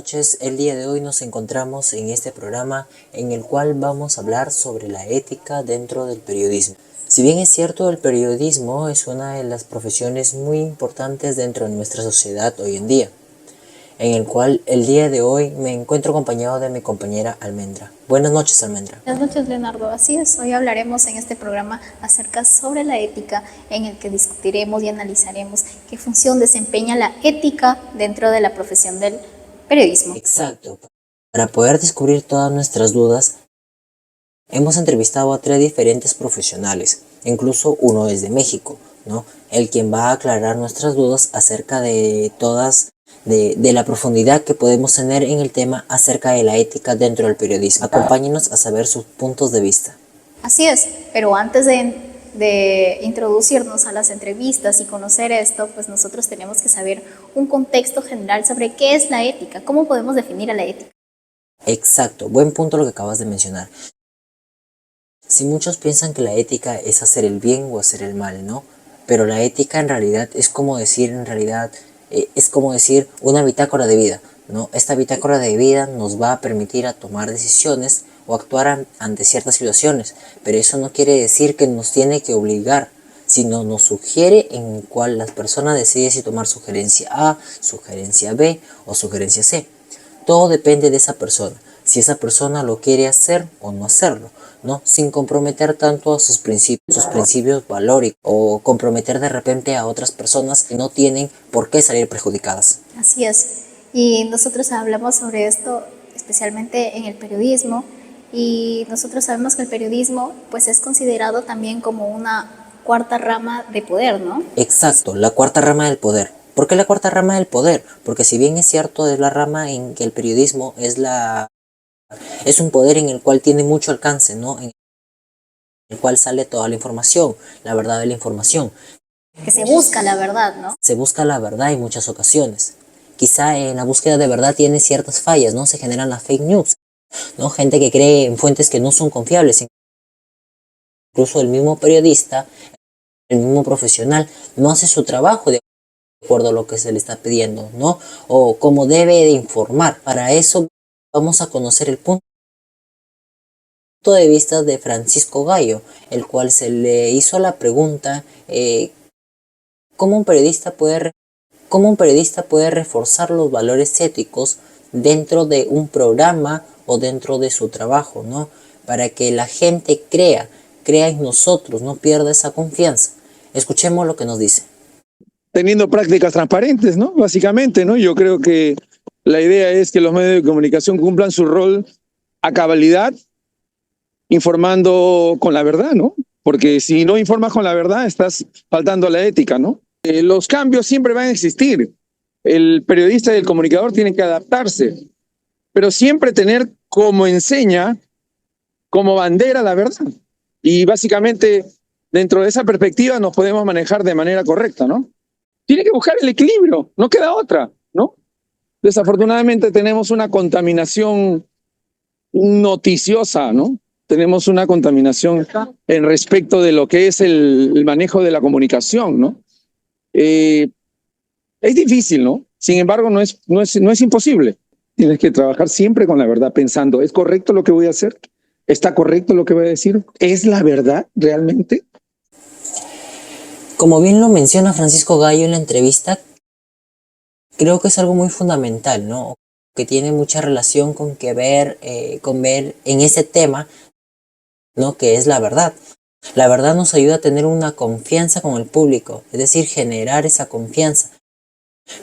noches. El día de hoy nos encontramos en este programa en el cual vamos a hablar sobre la ética dentro del periodismo. Si bien es cierto, el periodismo es una de las profesiones muy importantes dentro de nuestra sociedad hoy en día, en el cual el día de hoy me encuentro acompañado de mi compañera Almendra. Buenas noches, Almendra. Buenas noches, Leonardo. Así es, hoy hablaremos en este programa acerca sobre la ética, en el que discutiremos y analizaremos qué función desempeña la ética dentro de la profesión del periodismo. Exacto. Para poder descubrir todas nuestras dudas, hemos entrevistado a 3 diferentes profesionales, incluso uno desde México, ¿no? El quien va a aclarar nuestras dudas acerca de todas, de la profundidad que podemos tener en el tema acerca de la ética dentro del periodismo. Acompáñenos a saber sus puntos de vista. Así es, pero antes de introducirnos a las entrevistas y conocer esto, pues nosotros tenemos que saber un contexto general sobre qué es la ética, cómo podemos definir a la ética. Exacto, buen punto lo que acabas de mencionar. Si muchos piensan que la ética es hacer el bien o hacer el mal, ¿no? Pero la ética en realidad es como decir, una bitácora de vida, ¿no? Esta bitácora de vida nos va a permitir a tomar decisiones o actuar ante ciertas situaciones, pero eso no quiere decir que nos tiene que obligar, sino nos sugiere en el cual las personas deciden si tomar sugerencia A, sugerencia B o sugerencia C. Todo depende de esa persona, si esa persona lo quiere hacer o no hacerlo, ¿no? Sin comprometer tanto a sus principios valóricos o comprometer de repente a otras personas que no tienen por qué salir perjudicadas. Así es, y nosotros hablamos sobre esto especialmente en el periodismo, y nosotros sabemos que el periodismo pues es considerado también como una cuarta rama de poder, ¿no? Exacto, la cuarta rama del poder. ¿Por qué la cuarta rama del poder? Porque si bien es cierto, es la rama en que el periodismo es un poder en el cual tiene mucho alcance, ¿no? En el cual sale toda la información, la verdad de la información. Que se busca la verdad, ¿no? Se busca la verdad en muchas ocasiones. Quizá en la búsqueda de verdad tiene ciertas fallas, ¿no? Se generan las fake news, ¿no? Gente que cree en fuentes que no son confiables. Incluso el mismo periodista, el mismo profesional, no hace su trabajo de acuerdo a lo que se le está pidiendo, ¿no? O cómo debe de informar. Para eso vamos a conocer el punto de vista de Francisco Gallo, el cual se le hizo la pregunta, ¿cómo un periodista puede reforzar los valores éticos dentro de un programa o dentro de su trabajo, ¿no? Para que la gente crea en nosotros, no pierda esa confianza. Escuchemos lo que nos dice. Teniendo prácticas transparentes, ¿no? Básicamente, ¿no? Yo creo que la idea es que los medios de comunicación cumplan su rol a cabalidad, informando con la verdad, ¿no? Porque si no informas con la verdad, estás faltando a la ética, ¿no? Los cambios siempre van a existir. El periodista y el comunicador tienen que adaptarse, pero siempre tener como enseña, como bandera la verdad. Y básicamente, dentro de esa perspectiva, nos podemos manejar de manera correcta, ¿no? Tiene que buscar el equilibrio, no queda otra, ¿no? Desafortunadamente tenemos una contaminación noticiosa, ¿no? Tenemos una contaminación en respecto de lo que es el manejo de la comunicación, ¿no? Es difícil, ¿no? Sin embargo, no es imposible. Tienes que trabajar siempre con la verdad, pensando, ¿es correcto lo que voy a hacer? ¿Está correcto lo que voy a decir? ¿Es la verdad realmente? Como bien lo menciona Francisco Gallo en la entrevista, creo que es algo muy fundamental, ¿no? Que tiene mucha relación con ver en ese tema, ¿no? Que es la verdad. La verdad nos ayuda a tener una confianza con el público, es decir, generar esa confianza.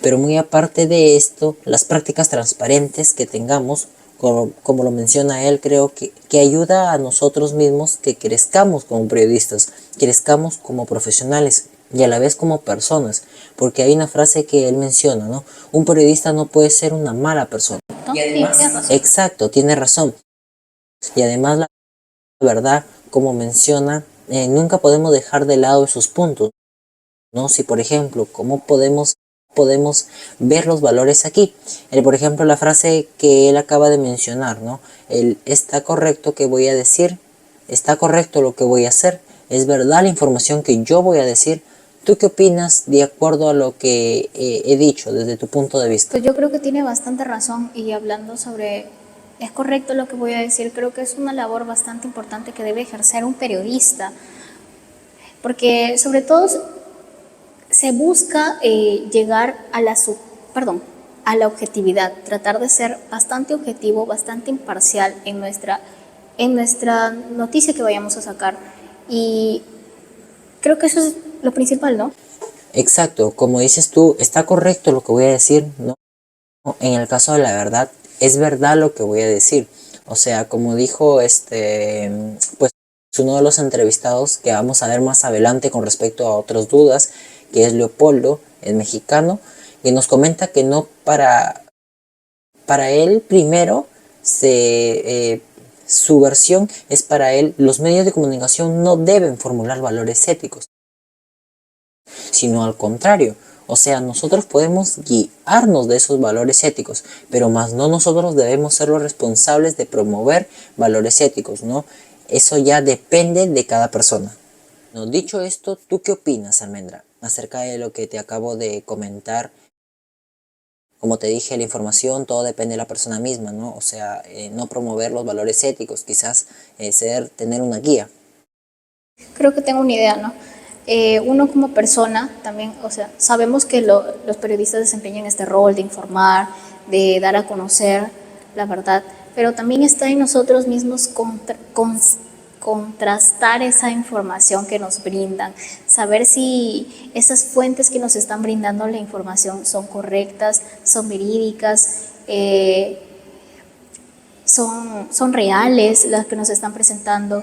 Pero muy aparte de esto, las prácticas transparentes que tengamos, como lo menciona él, creo que ayuda a nosotros mismos que crezcamos como periodistas, crezcamos como profesionales y a la vez como personas, porque hay una frase que él menciona, ¿no? Un periodista no puede ser una mala persona. Y además, Exacto, tiene razón. Y además la verdad, como menciona, nunca podemos dejar de lado esos puntos, ¿no? Si por ejemplo, ¿cómo podemos ver los valores aquí? Por ejemplo, la frase que él acaba de mencionar, ¿no? Está correcto que voy a decir, está correcto lo que voy a hacer, es verdad la información que yo voy a decir, ¿Tú qué opinas de acuerdo a lo que he dicho desde tu punto de vista? Pues yo creo que tiene bastante razón y hablando sobre, es correcto lo que voy a decir, creo que es una labor bastante importante que debe ejercer un periodista, porque sobre todo se busca llegar a a la objetividad, tratar de ser bastante objetivo, bastante imparcial en nuestra noticia que vayamos a sacar. Y creo que eso es lo principal, ¿no? Exacto, como dices tú, está correcto lo que voy a decir, ¿no? En el caso de la verdad, es verdad lo que voy a decir. O sea, como dijo pues uno de los entrevistados que vamos a ver más adelante con respecto a otras dudas, que es Leopoldo, el mexicano, que nos comenta que no para él primero su versión es para él, los medios de comunicación no deben formular valores éticos, sino al contrario. O sea, nosotros podemos guiarnos de esos valores éticos, pero más no nosotros debemos ser los responsables de promover valores éticos, ¿no? Eso ya depende de cada persona. ¿No? Dicho esto, ¿tú qué opinas, Almendra, acerca de lo que te acabo de comentar? Como te dije, la información, todo depende de la persona misma, ¿no? O sea, no promover los valores éticos, quizás tener una guía. Creo que tengo una idea, ¿no? Uno como persona también, o sea, sabemos que los periodistas desempeñan este rol de informar, de dar a conocer la verdad, pero también está en nosotros mismos contrastar esa información que nos brindan, saber si esas fuentes que nos están brindando la información son correctas, son verídicas, son reales las que nos están presentando.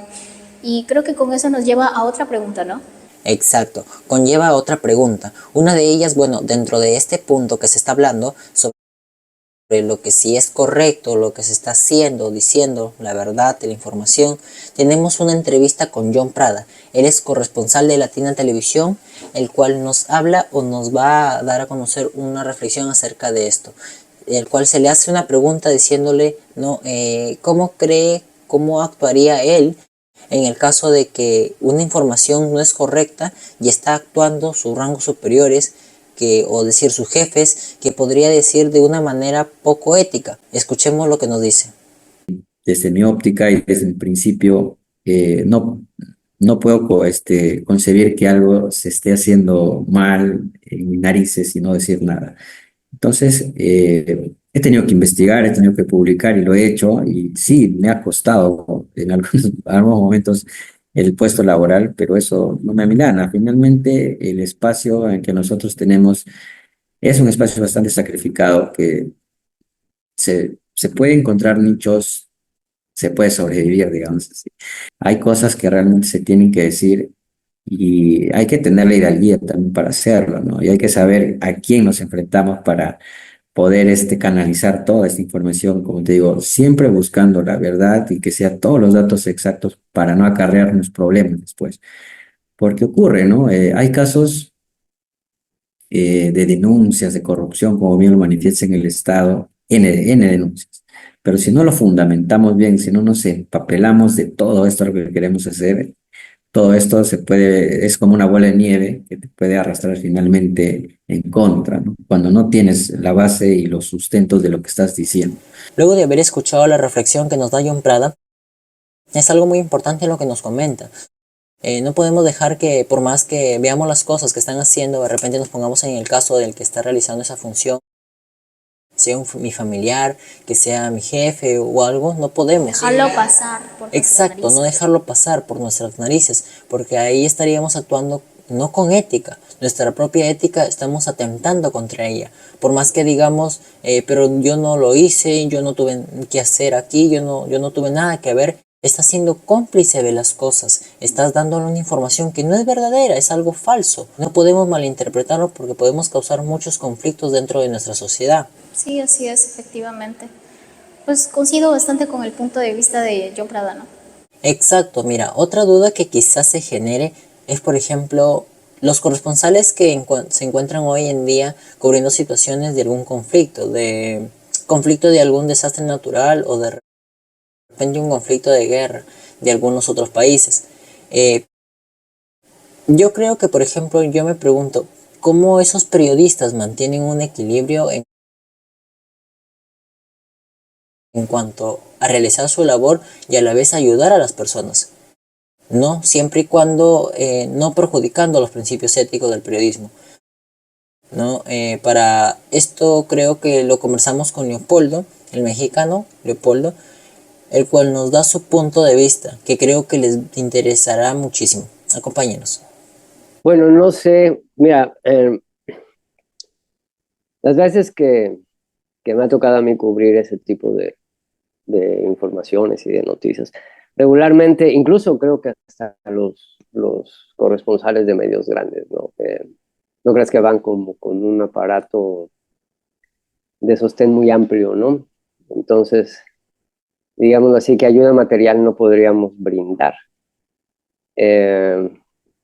Y creo que con eso nos lleva a otra pregunta, ¿no? Exacto, conlleva a otra pregunta. Una de ellas, bueno, dentro de este punto que se está hablando sobre lo que sí es correcto, lo que se está haciendo, diciendo, la verdad de la información, tenemos una entrevista con John Prada. Él es corresponsal de Latina Televisión, el cual nos habla o nos va a dar a conocer una reflexión acerca de esto, el cual se le hace una pregunta diciéndole, ¿no? ¿Cómo actuaría él en el caso de que una información no es correcta y está actuando sus rangos superiores, o decir sus jefes, que podría decir de una manera poco ética? Escuchemos lo que nos dice. Desde mi óptica y desde el principio, no puedo concebir que algo se esté haciendo mal en mis narices y no decir nada. Entonces, he tenido que investigar, he tenido que publicar y lo he hecho, y sí, me ha costado en algunos momentos el puesto laboral, pero eso no me amilana. Finalmente, el espacio en que nosotros tenemos es un espacio bastante sacrificado, que se puede encontrar nichos, se puede sobrevivir, digamos así. Hay cosas que realmente se tienen que decir y hay que tener la hidalguía también para hacerlo, ¿no? Y hay que saber a quién nos enfrentamos para poder canalizar toda esta información, como te digo, siempre buscando la verdad y que sea todos los datos exactos para no acarrearnos problemas después. Porque ocurre, ¿no? Hay casos de denuncias de corrupción, como bien lo manifiesta en el Estado, N denuncias. Pero si no lo fundamentamos bien, si no nos empapelamos de todo esto lo que queremos hacer, todo esto es como una bola de nieve que te puede arrastrar finalmente en contra, ¿no? Cuando no tienes la base y los sustentos de lo que estás diciendo. Luego de haber escuchado la reflexión que nos da John Prada, es algo muy importante lo que nos comenta. No podemos dejar que, por más que veamos las cosas que están haciendo, de repente nos pongamos en el caso del que está realizando esa función, sea mi familiar, que sea mi jefe o algo, no podemos. Dejarlo pasar por nuestras Exacto, narices. no dejarlo pasar por nuestras narices, porque ahí estaríamos actuando no con ética, nuestra propia ética estamos atentando contra ella. Por más que digamos, pero yo no lo hice, yo no tuve que hacer aquí, yo no tuve nada que ver. Estás siendo cómplice de las cosas, estás dándole una información que no es verdadera, es algo falso. No podemos malinterpretarlo porque podemos causar muchos conflictos dentro de nuestra sociedad. Sí, así es, efectivamente. Pues coincido bastante con el punto de vista de John Prada, ¿no? Exacto, mira, otra duda que quizás se genere es, por ejemplo, los corresponsales que se encuentran hoy en día cubriendo situaciones de algún conflicto de algún desastre natural o de repente un conflicto de guerra de algunos otros países. Yo creo que, por ejemplo, yo me pregunto, ¿cómo esos periodistas mantienen un equilibrio en cuanto a realizar su labor y a la vez ayudar a las personas? No, siempre y cuando no perjudicando los principios éticos del periodismo. ¿No? Para esto creo que lo conversamos con Leopoldo, el mexicano Leopoldo, el cual nos da su punto de vista, que creo que les interesará muchísimo. Acompáñenos. Bueno, no sé, mira, las veces que me ha tocado a mí cubrir ese tipo de informaciones y de noticias, regularmente, incluso creo que hasta los corresponsales de medios grandes, ¿no? No crees que van como con un aparato de sostén muy amplio, ¿no? Entonces, digamos así, que ayuda material no podríamos brindar. Eh,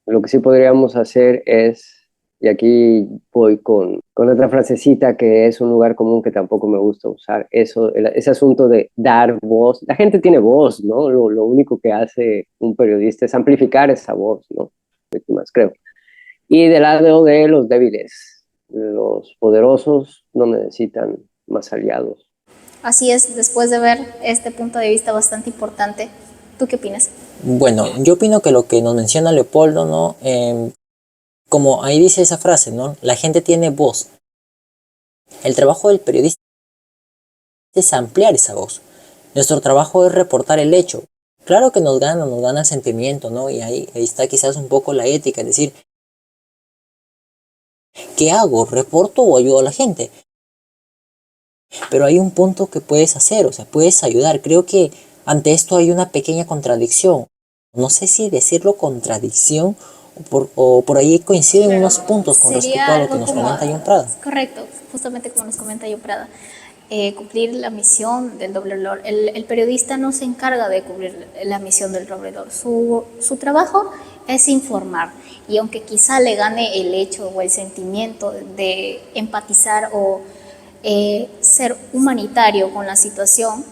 lo que sí podríamos hacer es, y aquí voy con otra frasecita que es un lugar común que tampoco me gusta usar, ese asunto de dar voz. La gente tiene voz, ¿no? Lo único que hace un periodista es amplificar esa voz, ¿no? Más creo. Y del lado de los débiles, los poderosos no necesitan más aliados. Así es, después de ver este punto de vista bastante importante, ¿tú qué opinas? Bueno, yo opino que lo que nos menciona Leopoldo, ¿no? Como ahí dice esa frase, ¿no? La gente tiene voz. El trabajo del periodista es ampliar esa voz. Nuestro trabajo es reportar el hecho. Claro que nos gana el sentimiento, ¿no? Y ahí está quizás un poco la ética, es decir, ¿qué hago? ¿Reporto o ayudo a la gente? Pero hay un punto que puedes hacer, o sea, puedes ayudar. Creo que ante esto hay una pequeña contradicción. No sé si decirlo contradicción o por ahí coinciden unos puntos con respecto Sería a lo que algo nos como, comenta John Prada. correcto, justamente como nos comenta yo Prada, cumplir la misión del doble rol. El periodista no se encarga de cubrir la misión del doble rol. Su trabajo es informar. Y aunque quizá le gane el hecho o el sentimiento de empatizar o ser humanitario con la situación,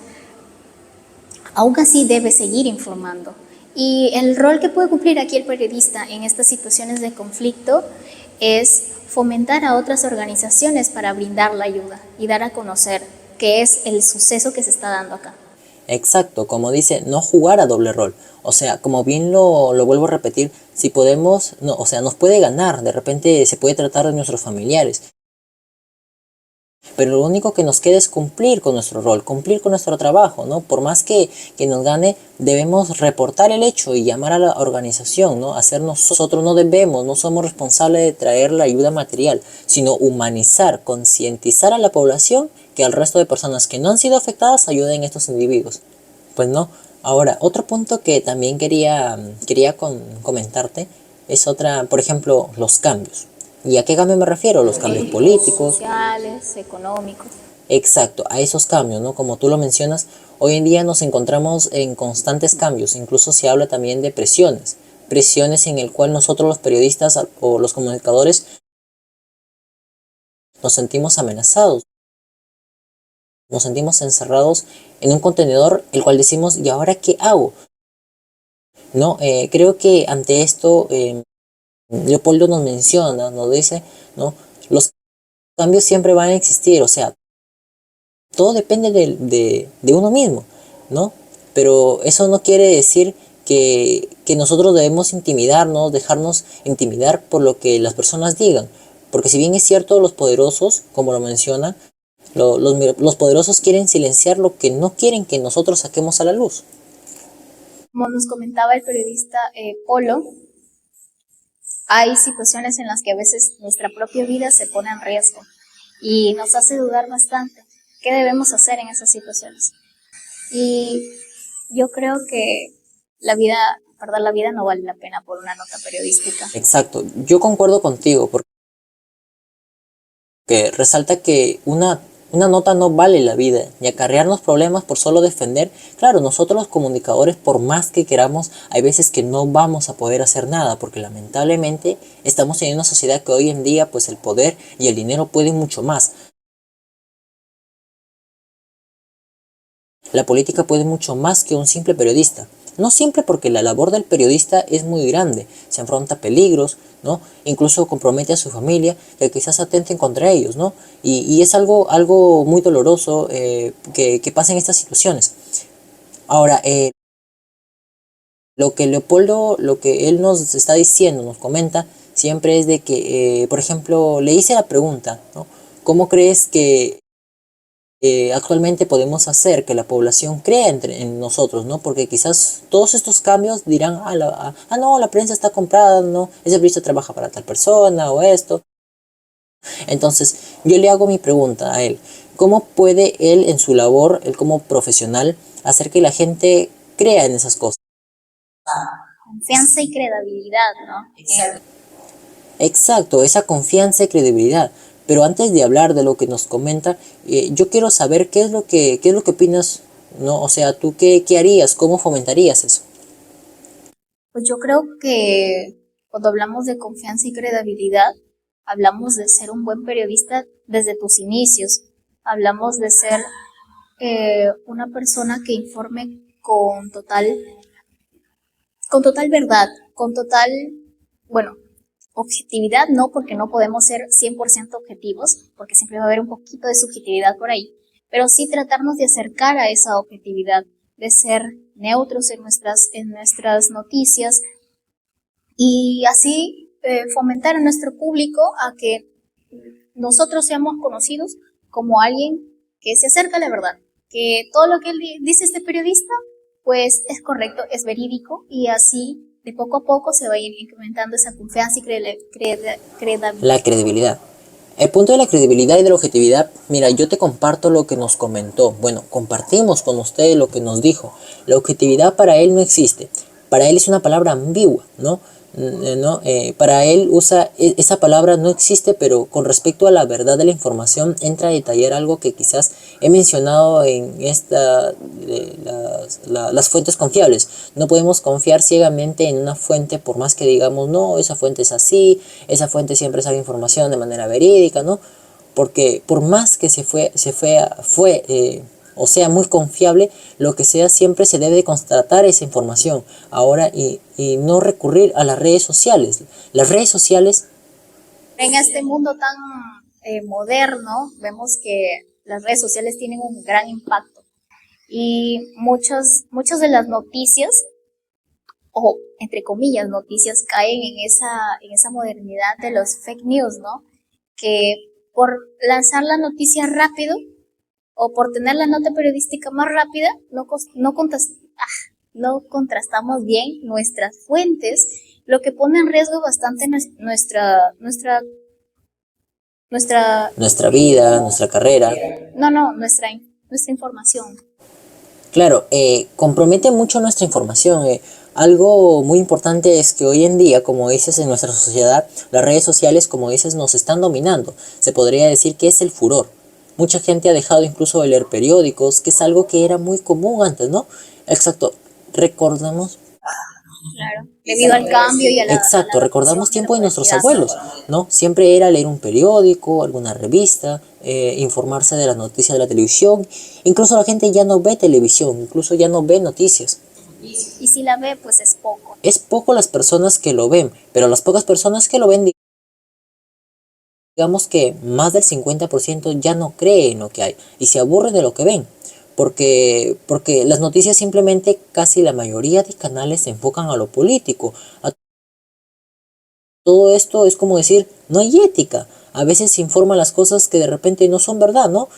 aún así debe seguir informando. Y el rol que puede cumplir aquí el periodista en estas situaciones de conflicto es fomentar a otras organizaciones para brindar la ayuda y dar a conocer qué es el suceso que se está dando acá. Exacto, como dice, no jugar a doble rol. O sea, como bien lo vuelvo a repetir, si podemos, no, o sea, nos puede ganar, de repente se puede tratar de nuestros familiares. Pero lo único que nos queda es cumplir con nuestro rol, cumplir con nuestro trabajo, ¿no? Por más que nos gane, debemos reportar el hecho y llamar a la organización, ¿no? Hacer nosotros no debemos, no somos responsables de traer la ayuda material, sino humanizar, concientizar a la población que al resto de personas que no han sido afectadas ayuden a estos individuos. Pues no. Ahora, otro punto que también quería comentarte es por ejemplo, los cambios. ¿Y a qué cambio me refiero? Los cambios políticos. Sociales, económicos. Exacto, a esos cambios, ¿no? Como tú lo mencionas, hoy en día nos encontramos en constantes cambios, incluso se habla también de presiones, presiones en el cual nosotros los periodistas o los comunicadores nos sentimos amenazados, nos sentimos encerrados en un contenedor el cual decimos, ¿y ahora qué hago? ¿No? Creo que ante esto Leopoldo nos menciona, nos dice, ¿no? Los cambios siempre van a existir, o sea, todo depende de uno mismo, ¿no? Pero eso no quiere decir que nosotros debemos intimidarnos, dejarnos intimidar por lo que las personas digan. Porque si bien es cierto, los poderosos, como lo menciona, los poderosos quieren silenciar lo que no quieren que nosotros saquemos a la luz. Como nos comentaba el periodista Polo, hay situaciones en las que a veces nuestra propia vida se pone en riesgo y nos hace dudar bastante. ¿Qué debemos hacer en esas situaciones? Y yo creo que perder la vida no vale la pena por una nota periodística. Exacto, yo concuerdo contigo porque resalta que una nota no vale la vida y acarrearnos problemas por solo defender. Claro, nosotros los comunicadores, por más que queramos, hay veces que no vamos a poder hacer nada porque lamentablemente estamos en una sociedad que hoy en día pues el poder y el dinero pueden mucho más. La política puede mucho más que un simple periodista. No siempre, porque la labor del periodista es muy grande, se enfrenta a peligros, ¿no? Incluso compromete a su familia, que quizás atenten contra ellos, ¿no? Y es algo muy doloroso que pasa en estas situaciones. Ahora, lo que Leopoldo, lo que él nos está diciendo, nos comenta, siempre es de que, por ejemplo, le hice la pregunta, ¿no? ¿Cómo crees que actualmente podemos hacer que la población crea en nosotros, ¿no? Porque quizás todos estos cambios dirán, no, la prensa está comprada, no, ese periodista trabaja para tal persona o esto. Entonces, yo le hago mi pregunta a él: ¿cómo puede él en su labor, él como profesional, hacer que la gente crea en esas cosas? Confianza y credibilidad, ¿no? Exacto, esa confianza y credibilidad. Pero antes de hablar de lo que nos comenta, yo quiero saber qué es lo que opinas, ¿no? O sea, ¿tú qué harías? ¿Cómo fomentarías eso? Pues yo creo que cuando hablamos de confianza y credibilidad, hablamos de ser un buen periodista desde tus inicios. Hablamos de ser una persona que informe con total verdad, con total, bueno, objetividad no, porque no podemos ser 100% objetivos, porque siempre va a haber un poquito de subjetividad por ahí, pero sí tratarnos de acercar a esa objetividad, de ser neutros en nuestras noticias, y así fomentar a nuestro público a que nosotros seamos conocidos como alguien que se acerca a la verdad, que todo lo que dice este periodista pues es correcto, es verídico, y así de poco a poco se va a ir incrementando esa confianza y credibilidad. La credibilidad. El punto de la credibilidad y de la objetividad, mira, yo te comparto lo que nos comentó. Bueno, compartimos con usted lo que nos dijo. La objetividad para él no existe. Para él es una palabra ambigua, ¿no? ¿No? Para él usa esa palabra, no existe, pero con respecto a la verdad de la información entra a detallar algo que quizás he mencionado en las fuentes confiables. No podemos confiar ciegamente en una fuente, por más que digamos, no, esa fuente es así, esa fuente siempre sabe información de manera verídica, ¿no? Porque por más que o sea muy confiable, lo que sea, siempre se debe constatar esa información ahora, y no recurrir a las redes sociales. Las redes sociales, En este mundo tan moderno, vemos que las redes sociales tienen un gran impacto, y muchas de las noticias, o entre comillas noticias, caen en esa modernidad de los fake news, ¿no? Que por lanzar la noticia rápido o por tener la nota periodística más rápida, no contrastamos bien nuestras fuentes, lo que pone en riesgo bastante nuestra vida, nuestra carrera. nuestra información. Claro, compromete mucho nuestra información. Algo muy importante es que hoy en día, como dices, en nuestra sociedad, las redes sociales, como dices, nos están dominando. Se podría decir que es el furor. Mucha gente ha dejado incluso de leer periódicos, que es algo que era muy común antes, ¿no? Exacto. Recordemos. Claro, debido al cambio y a la Exacto, recordamos adaptación de la tiempo de nuestros modernidad. abuelos, ¿no? Siempre era leer un periódico, alguna revista, informarse de las noticias de la televisión. Incluso la gente ya no ve televisión, incluso ya no ve noticias. Y si la ve, pues es poco. Es poco las personas que lo ven, pero las pocas personas que lo ven, digamos que más del 50% ya no cree en lo que hay y se aburren de lo que ven. Porque las noticias, simplemente casi la mayoría de canales se enfocan a lo político. Todo esto es como decir, no hay ética. A veces se informan las cosas que de repente no son verdad, ¿no?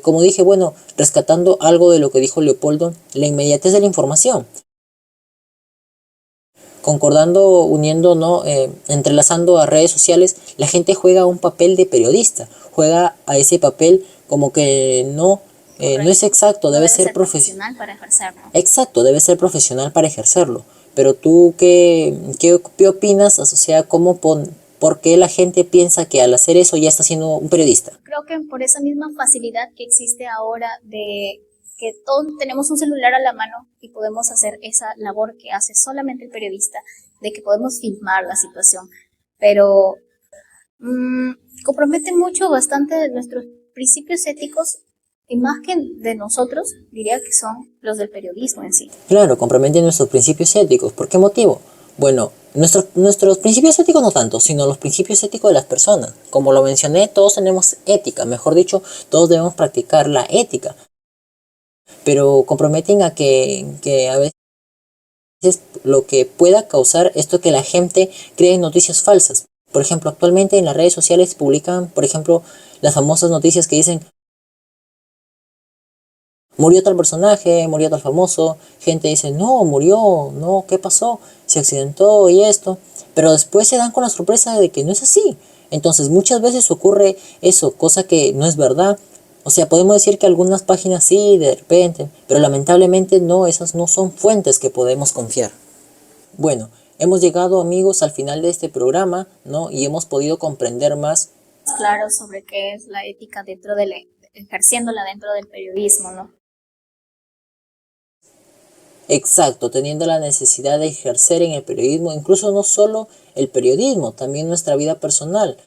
Como dije, bueno, rescatando algo de lo que dijo Leopoldo, la inmediatez de la información. Concordando, uniendo, ¿no? Entrelazando a redes sociales, la gente juega un papel de periodista. Juega a ese papel como que no es exacto, No debe ser profesional para ejercerlo. Exacto, debe ser profesional para ejercerlo. Pero tú, ¿qué opinas? O sea, ¿por qué la gente piensa que al hacer eso ya está siendo un periodista? Creo que por esa misma facilidad que existe ahora de que todos tenemos un celular a la mano y podemos hacer esa labor que hace solamente el periodista, de que podemos filmar la situación, pero compromete mucho bastante de nuestros principios éticos Y más que de nosotros, diría que son los del periodismo en sí. Claro, comprometen nuestros principios éticos. ¿Por qué motivo? Bueno, nuestros principios éticos no tanto, sino los principios éticos de las personas. Como lo mencioné, todos tenemos ética, mejor dicho, todos debemos practicar la ética. Pero comprometen a que a veces lo que pueda causar esto que la gente cree noticias falsas. Por ejemplo, actualmente en las redes sociales publican, por ejemplo, las famosas noticias que dicen murió tal personaje, murió tal famoso, gente dice, no, murió, no, ¿qué pasó? Se accidentó y esto, pero después se dan con la sorpresa de que no es así. Entonces muchas veces ocurre eso, cosa que no es verdad. O sea, podemos decir que algunas páginas sí, de repente, pero lamentablemente no, esas no son fuentes que podemos confiar. Bueno, hemos llegado, amigos, al final de este programa, ¿no? Y hemos podido comprender más. Claro, sobre qué es la ética ejerciéndola dentro del periodismo, ¿no? Exacto, teniendo la necesidad de ejercer en el periodismo, incluso no solo el periodismo, también nuestra vida personal.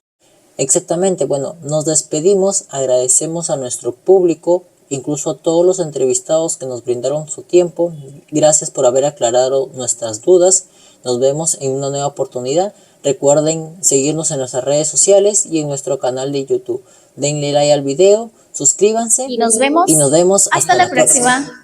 Exactamente, bueno, nos despedimos, agradecemos a nuestro público, incluso a todos los entrevistados que nos brindaron su tiempo. Gracias por haber aclarado nuestras dudas. Nos vemos en una nueva oportunidad. Recuerden seguirnos en nuestras redes sociales y en nuestro canal de YouTube. Denle like al video, suscríbanse Y nos vemos hasta la próxima. próxima.